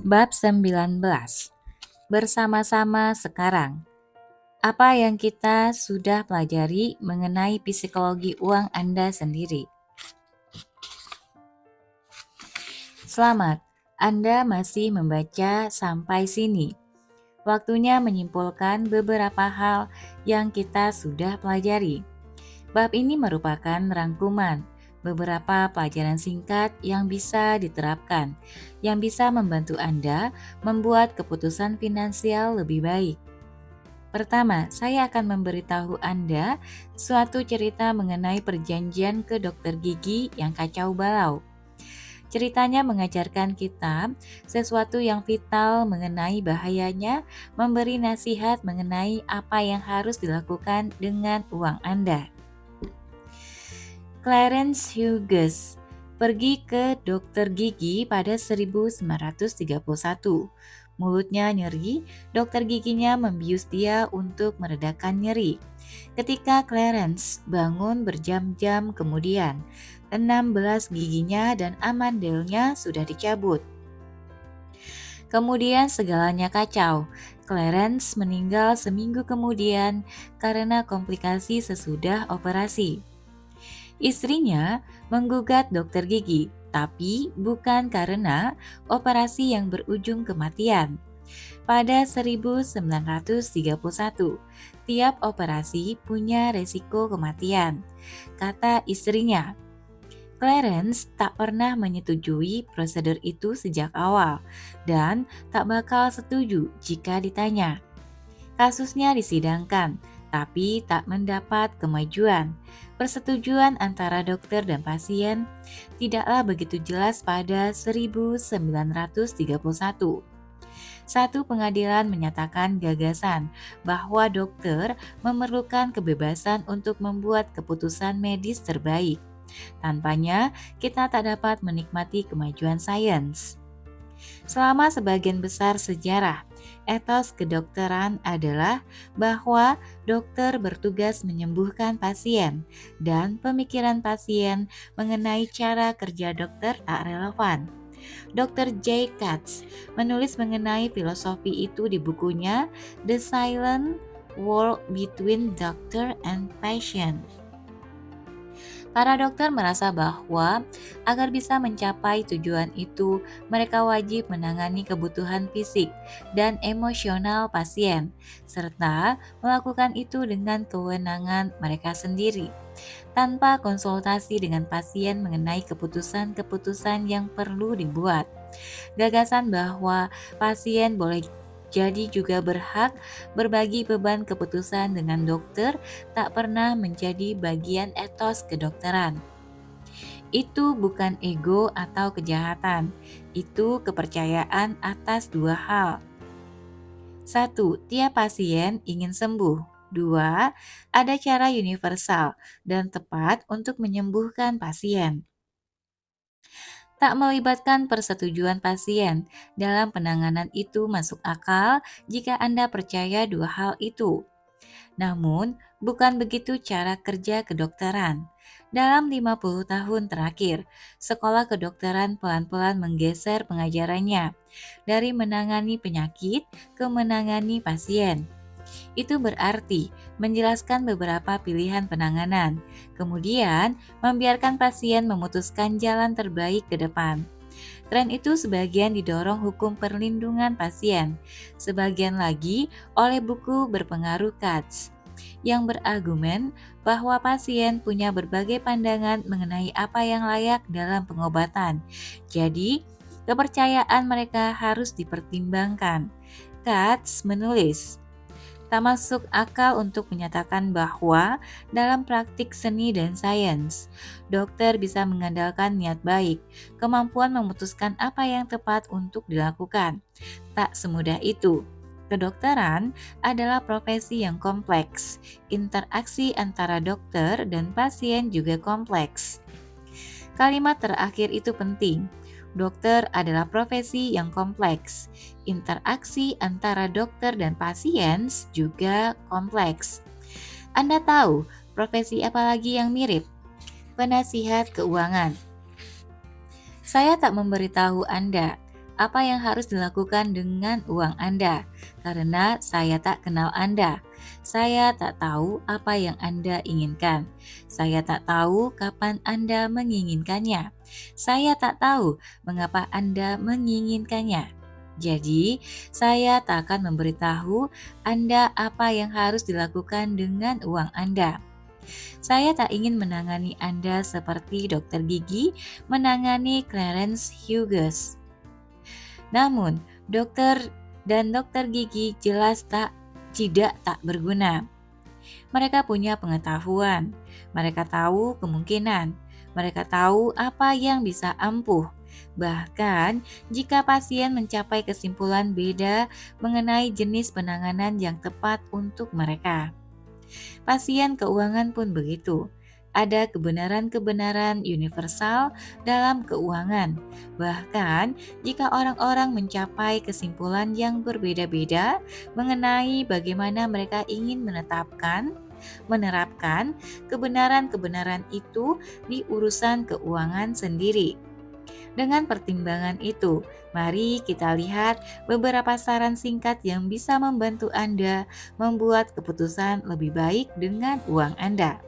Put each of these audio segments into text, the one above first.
Bab 19. Bersama-sama sekarang. Apa yang kita sudah pelajari mengenai psikologi uang Anda sendiri? Selamat, Anda masih membaca sampai sini. Waktunya menyimpulkan beberapa hal yang kita sudah pelajari. Bab ini merupakan rangkuman beberapa pelajaran singkat yang bisa diterapkan, yang bisa membantu Anda membuat keputusan finansial lebih baik. Pertama, saya akan memberitahu Anda suatu cerita mengenai perjanjian ke dokter gigi yang kacau balau. Ceritanya mengajarkan kita sesuatu yang vital mengenai bahayanya memberi nasihat mengenai apa yang harus dilakukan dengan uang Anda. Clarence Hughes pergi ke dokter gigi pada 1931. Mulutnya nyeri, dokter giginya membius dia untuk meredakan nyeri. Ketika Clarence bangun berjam-jam kemudian, 16 giginya dan amandelnya sudah dicabut. Kemudian segalanya kacau. Clarence meninggal seminggu kemudian karena komplikasi sesudah operasi. Istrinya menggugat dokter gigi, tapi bukan karena operasi yang berujung kematian. Pada 1931, tiap operasi punya resiko kematian, kata istrinya. Clarence tak pernah menyetujui prosedur itu sejak awal dan tak bakal setuju jika ditanya. Kasusnya disidangkan, tapi tak mendapat kemajuan. Persetujuan antara dokter dan pasien tidaklah begitu jelas pada 1931. Satu pengadilan menyatakan gagasan bahwa dokter memerlukan kebebasan untuk membuat keputusan medis terbaik. Tanpanya, kita tak dapat menikmati kemajuan sains. Selama sebagian besar sejarah, etos kedokteran adalah bahwa dokter bertugas menyembuhkan pasien dan pemikiran pasien mengenai cara kerja dokter tak relevan. Dr. J. Katz menulis mengenai filosofi itu di bukunya The Silent War Between Doctor and Patient. Para dokter merasa bahwa agar bisa mencapai tujuan itu, mereka wajib menangani kebutuhan fisik dan emosional pasien, serta melakukan itu dengan kewenangan mereka sendiri, tanpa konsultasi dengan pasien mengenai keputusan-keputusan yang perlu dibuat. Gagasan bahwa pasien boleh jadi juga berhak berbagi beban keputusan dengan dokter tak pernah menjadi bagian etos kedokteran. Itu bukan ego atau kejahatan, itu kepercayaan atas dua hal. Satu, tiap pasien ingin sembuh. Dua, ada cara universal dan tepat untuk menyembuhkan pasien. Tak melibatkan persetujuan pasien dalam penanganan itu masuk akal jika Anda percaya dua hal itu. Namun, bukan begitu cara kerja kedokteran. Dalam 50 tahun terakhir, sekolah kedokteran pelan-pelan menggeser pengajarannya dari menangani penyakit ke menangani pasien. Itu berarti menjelaskan beberapa pilihan penanganan, kemudian membiarkan pasien memutuskan jalan terbaik ke depan. Tren itu sebagian didorong hukum perlindungan pasien, sebagian lagi oleh buku berpengaruh Katz, yang berargumen bahwa pasien punya berbagai pandangan mengenai apa yang layak dalam pengobatan. Jadi, kepercayaan mereka harus dipertimbangkan. Katz menulis, tak masuk akal untuk menyatakan bahwa dalam praktik seni dan sains, dokter bisa mengandalkan niat baik, kemampuan memutuskan apa yang tepat untuk dilakukan. Tak semudah itu. Kedokteran adalah profesi yang kompleks. Interaksi antara dokter dan pasien juga kompleks. Kalimat terakhir itu penting. Dokter adalah profesi yang kompleks. Interaksi antara dokter dan pasien juga kompleks. Anda tahu profesi apa lagi yang mirip? Penasihat keuangan. Saya tak memberitahu Anda apa yang harus dilakukan dengan uang Anda, karena saya tak kenal Anda. Saya tak tahu apa yang Anda inginkan. Saya tak tahu kapan Anda menginginkannya. Saya tak tahu mengapa Anda menginginkannya. Jadi, saya tak akan memberitahu Anda apa yang harus dilakukan dengan uang Anda. Saya tak ingin menangani Anda seperti dokter gigi menangani Clarence Hughes. Namun, dokter gigi jelas tidak tak berguna. Mereka punya pengetahuan, mereka tahu kemungkinan, mereka tahu apa yang bisa ampuh. Bahkan, jika pasien mencapai kesimpulan beda mengenai jenis penanganan yang tepat untuk mereka. Pasien keuangan pun begitu. Ada kebenaran-kebenaran universal dalam keuangan. Bahkan, jika orang-orang mencapai kesimpulan yang berbeda-beda mengenai bagaimana mereka ingin menerapkan kebenaran-kebenaran itu di urusan keuangan sendiri. Dengan pertimbangan itu, mari kita lihat beberapa saran singkat yang bisa membantu Anda membuat keputusan lebih baik dengan uang Anda.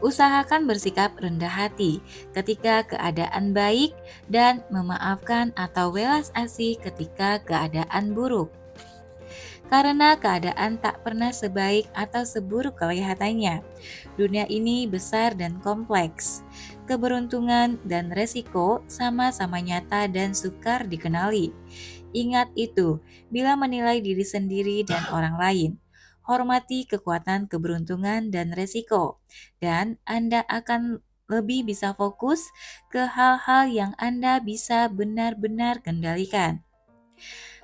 Usahakan bersikap rendah hati ketika keadaan baik dan memaafkan atau welas asih ketika keadaan buruk. Karena keadaan tak pernah sebaik atau seburuk kelihatannya. Dunia ini besar dan kompleks. Keberuntungan dan resiko sama-sama nyata dan sukar dikenali. Ingat itu, bila menilai diri sendiri dan orang lain. Hormati kekuatan keberuntungan dan resiko, dan Anda akan lebih bisa fokus ke hal-hal yang Anda bisa benar-benar kendalikan.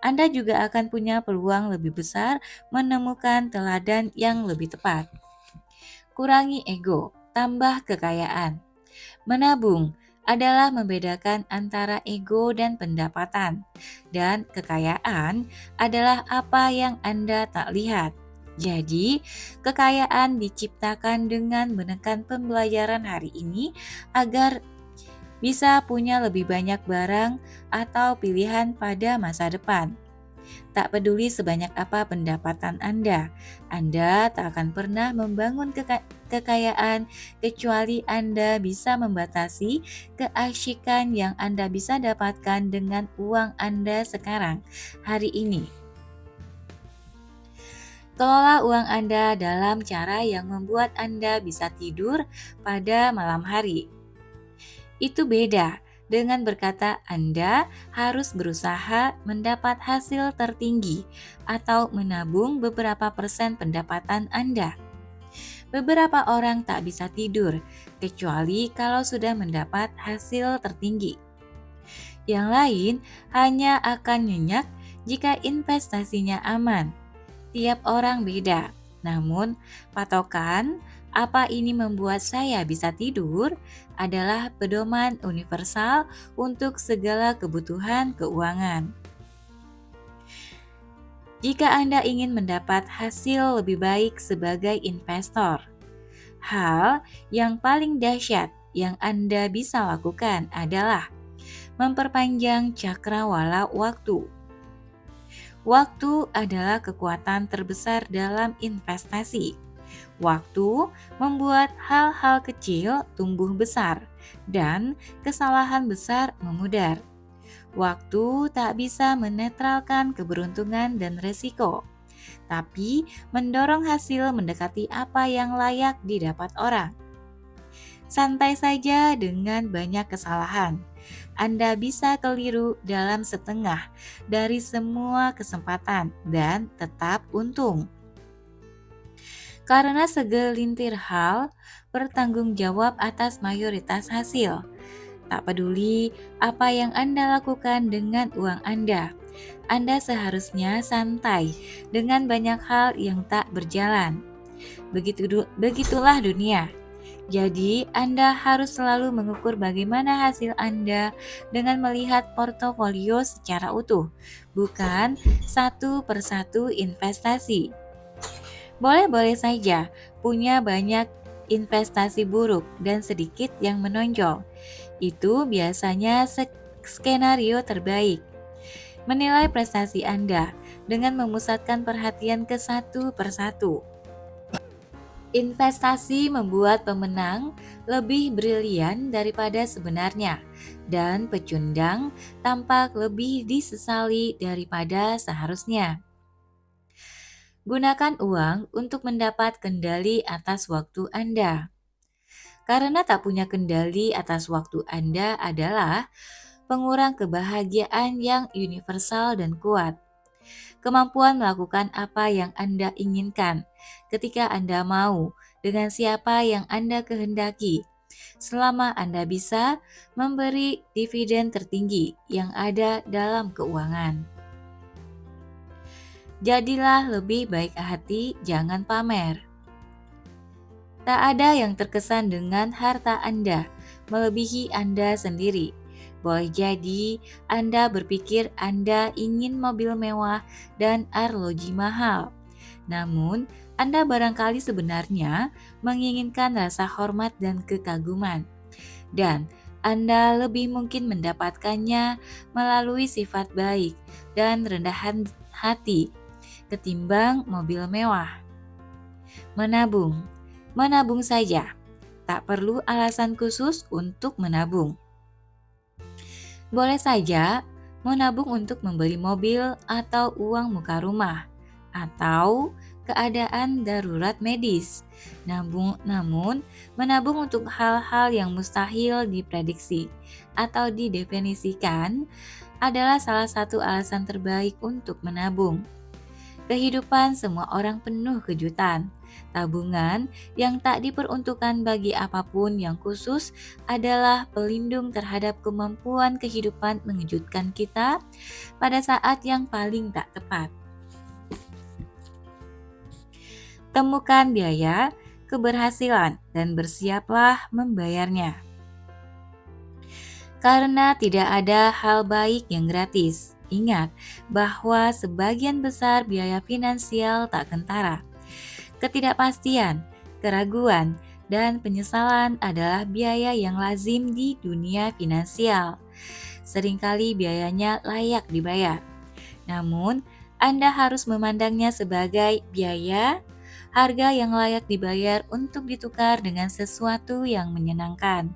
Anda juga akan punya peluang lebih besar menemukan teladan yang lebih tepat. Kurangi ego, tambah kekayaan. Menabung adalah membedakan antara ego dan pendapatan, dan kekayaan adalah apa yang Anda tak lihat. Jadi, kekayaan diciptakan dengan menekan pembelajaran hari ini agar bisa punya lebih banyak barang atau pilihan pada masa depan. Tak peduli sebanyak apa pendapatan Anda tak akan pernah membangun kekayaan kecuali Anda bisa membatasi keasyikan yang Anda bisa dapatkan dengan uang Anda sekarang, hari ini. Kelola uang Anda dalam cara yang membuat Anda bisa tidur pada malam hari. Itu beda dengan berkata Anda harus berusaha mendapat hasil tertinggi atau menabung beberapa persen pendapatan Anda. Beberapa orang tak bisa tidur kecuali kalau sudah mendapat hasil tertinggi. Yang lain hanya akan nyenyak jika investasinya aman. Tiap orang beda, namun patokan apa ini membuat saya bisa tidur adalah pedoman universal untuk segala kebutuhan keuangan. Jika Anda ingin mendapat hasil lebih baik sebagai investor, hal yang paling dahsyat yang Anda bisa lakukan adalah memperpanjang cakrawala waktu. Waktu adalah kekuatan terbesar dalam investasi. Waktu membuat hal-hal kecil tumbuh besar dan kesalahan besar memudar. Waktu tak bisa menetralkan keberuntungan dan resiko, tapi mendorong hasil mendekati apa yang layak didapat orang. Santai saja dengan banyak kesalahan. Anda bisa keliru dalam setengah dari semua kesempatan dan tetap untung. Karena segelintir hal bertanggung jawab atas mayoritas hasil. Tak peduli apa yang Anda lakukan dengan uang Anda seharusnya santai dengan banyak hal yang tak berjalan. Begitulah dunia. Jadi, Anda harus selalu mengukur bagaimana hasil Anda dengan melihat portofolio secara utuh, bukan satu persatu investasi. Boleh-boleh saja punya banyak investasi buruk dan sedikit yang menonjol. Itu biasanya skenario terbaik. Menilai prestasi Anda dengan memusatkan perhatian ke satu persatu. Investasi membuat pemenang lebih brilian daripada sebenarnya, dan pecundang tampak lebih disesali daripada seharusnya. Gunakan uang untuk mendapat kendali atas waktu Anda. Karena tak punya kendali atas waktu Anda adalah pengurang kebahagiaan yang universal dan kuat. Kemampuan melakukan apa yang Anda inginkan ketika Anda mau dengan siapa yang Anda kehendaki, selama Anda bisa memberi dividen tertinggi yang ada dalam keuangan. Jadilah lebih baik hati, jangan pamer. Tak ada yang terkesan dengan harta Anda melebihi Anda sendiri. Boleh jadi Anda berpikir Anda ingin mobil mewah dan arloji mahal. Namun, Anda barangkali sebenarnya menginginkan rasa hormat dan kekaguman. Dan Anda lebih mungkin mendapatkannya melalui sifat baik dan rendahan hati ketimbang mobil mewah. Menabung. Menabung saja. Tak perlu alasan khusus untuk menabung. Boleh saja menabung untuk membeli mobil atau uang muka rumah, atau keadaan darurat medis. Namun, menabung untuk hal-hal yang mustahil diprediksi atau didefinisikan adalah salah satu alasan terbaik untuk menabung. Kehidupan semua orang penuh kejutan. Tabungan yang tak diperuntukkan bagi apapun yang khusus adalah pelindung terhadap kemampuan kehidupan mengejutkan kita pada saat yang paling tak tepat. Temukan biaya keberhasilan dan bersiaplah membayarnya. Karena tidak ada hal baik yang gratis. Ingat bahwa sebagian besar biaya finansial tak kentara. Ketidakpastian, keraguan, dan penyesalan adalah biaya yang lazim di dunia finansial. Seringkali biayanya layak dibayar. Namun, Anda harus memandangnya sebagai biaya, harga yang layak dibayar untuk ditukar dengan sesuatu yang menyenangkan,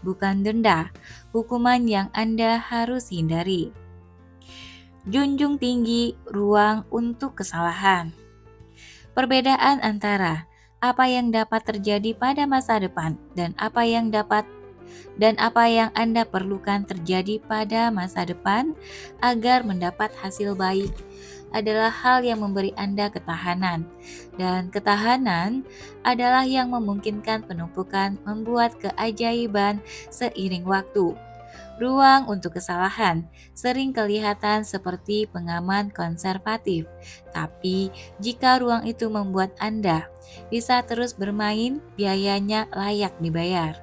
bukan denda, hukuman yang Anda harus hindari. Junjung tinggi ruang untuk kesalahan. Perbedaan antara apa yang dapat terjadi pada masa depan dan apa yang Anda perlukan terjadi pada masa depan agar mendapat hasil baik adalah hal yang memberi Anda ketahanan, dan ketahanan adalah yang memungkinkan penumpukan membuat keajaiban seiring waktu. Ruang untuk kesalahan sering kelihatan seperti pengaman konservatif, tapi jika ruang itu membuat Anda bisa terus bermain, biayanya layak dibayar.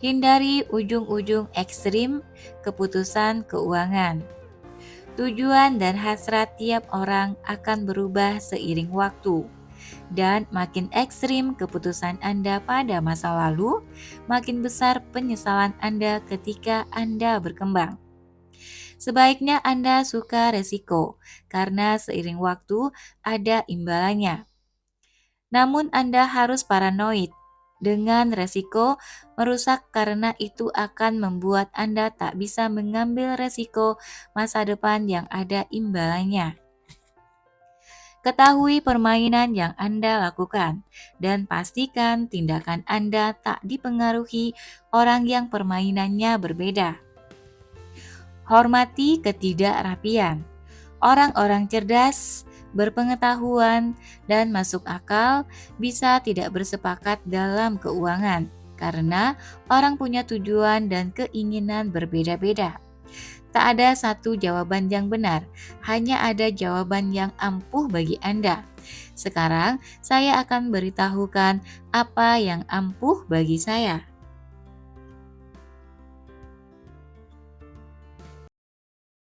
Hindari ujung-ujung ekstrim keputusan keuangan. Tujuan dan hasrat tiap orang akan berubah seiring waktu. Dan makin ekstrim keputusan Anda pada masa lalu, makin besar penyesalan Anda ketika Anda berkembang. Sebaiknya Anda suka resiko, karena seiring waktu ada imbalannya. Namun Anda harus paranoid dengan resiko merusak karena itu akan membuat Anda tak bisa mengambil resiko masa depan yang ada imbalannya. Ketahui permainan yang Anda lakukan dan pastikan tindakan Anda tak dipengaruhi orang yang permainannya berbeda. Hormati ketidakrapian. Orang-orang cerdas, berpengetahuan, dan masuk akal bisa tidak bersepakat dalam keuangan karena orang punya tujuan dan keinginan berbeda-beda. Tak ada satu jawaban yang benar, hanya ada jawaban yang ampuh bagi Anda. Sekarang saya akan beritahukan apa yang ampuh bagi saya.